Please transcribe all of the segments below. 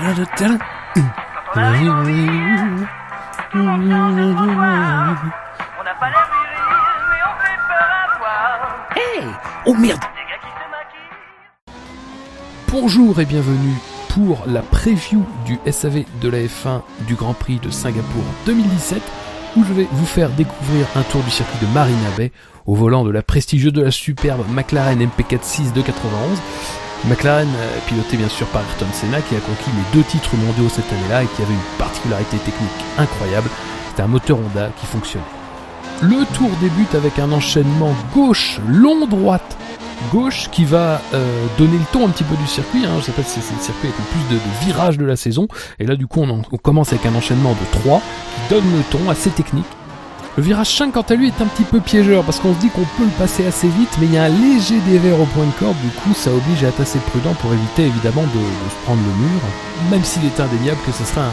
Hey! Oh merde! Bonjour et bienvenue pour la preview du SAV de la F1 du Grand Prix de Singapour 2017, où je vais vous faire découvrir un tour du circuit de Marina Bay au volant de la prestigieuse, de la superbe McLaren MP4-6 de 91. McLaren piloté bien sûr par Ayrton Senna, qui a conquis les 2 titres mondiaux cette année-là et qui avait une particularité technique incroyable. C'était un moteur Honda qui fonctionnait. Le tour débute avec un enchaînement gauche, long, droite, gauche, qui va donner le ton un petit peu du circuit. Je sais pas si c'est le circuit avec le plus de virages de la saison. Et là du coup on commence avec un enchaînement de 3 qui donne le ton assez technique. Le virage 5 quant à lui est un petit peu piégeur parce qu'on se dit qu'on peut le passer assez vite, mais il y a un léger dévers au point de corde, du coup ça oblige à être assez prudent pour éviter évidemment de se prendre le mur, même s'il est indéniable que ce sera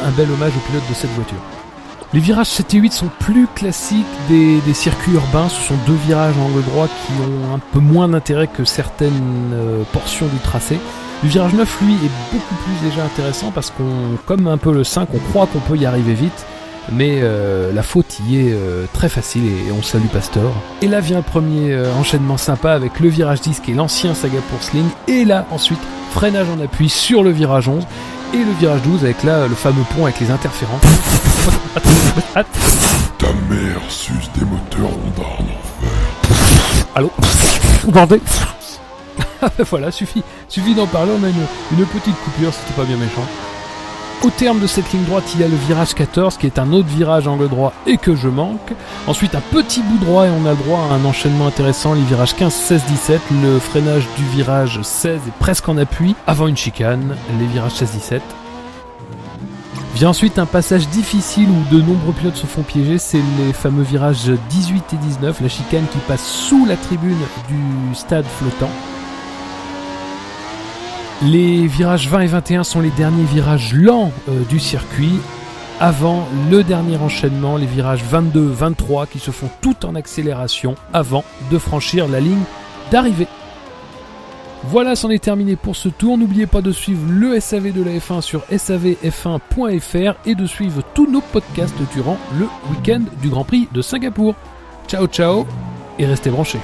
un bel hommage au pilote de cette voiture. Les virages 7 et 8 sont plus classiques des circuits urbains, ce sont 2 virages à angle droit qui ont un peu moins d'intérêt que certaines portions du tracé. Le virage 9 lui est beaucoup plus déjà intéressant parce qu'on, comme un peu le 5, on croit qu'on peut y arriver vite, mais la faute y est très facile et on salue Pastor. Et là vient le premier enchaînement sympa avec le virage 10 qui est l'ancien Singapour Sling, et là ensuite freinage en appui sur le virage 11 et le virage 12 avec là le fameux pont avec les interférences. Ta mère suce des moteurs Honda en enfer. Allô? Vous entendez? Voilà, suffit d'en parler, on a une petite coupure, c'était pas bien méchant. Au terme de cette ligne droite, il y a le virage 14 qui est un autre virage angle droit et que je manque. Ensuite un petit bout droit et on a le droit à un enchaînement intéressant, les virages 15, 16, 17. Le freinage du virage 16 est presque en appui avant une chicane, les virages 16, 17. Vient ensuite un passage difficile où de nombreux pilotes se font piéger, c'est les fameux virages 18 et 19, la chicane qui passe sous la tribune du stade flottant. Les virages 20 et 21 sont les derniers virages lents du circuit, avant le dernier enchaînement, les virages 22, 23 qui se font tout en accélération avant de franchir la ligne d'arrivée. Voilà, c'en est terminé pour ce tour. N'oubliez pas de suivre le SAV de la F1 sur savf1.fr et de suivre tous nos podcasts durant le week-end du Grand Prix de Singapour. Ciao ciao et restez branchés.